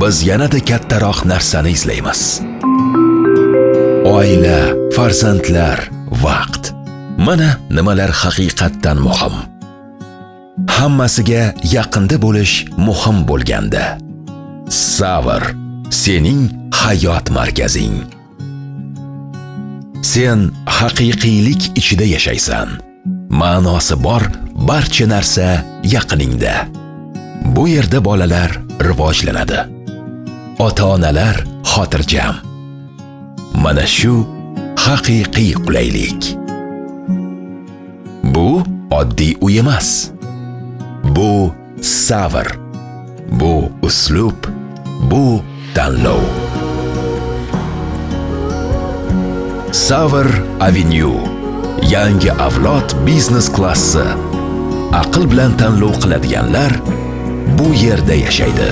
Biz yanada kattaroq narsani izlaymiz. Oila, farzandlar, vaqt. Mana nimalar haqiqatdan muhim. Hammasiga yaqinda bo'lish muhim bo'lganda. Savr, sening hayot markazing. Sen haqiqiylik ichida yashaysan. Ma'nosi bor barcha narsa yaqiningda. Bu yerda bolalar rivojlanadi. Ota-onalar xotirjam. Mana shu haqiqiy qulaylik. Bu oddiy uy emas. Bu savr. Bu uslub. Bu tanlov. Savr Avenue. Yangi avlod biznes klassi. Aql bilan tanlov qiladiganlar bu yerda yashaydi.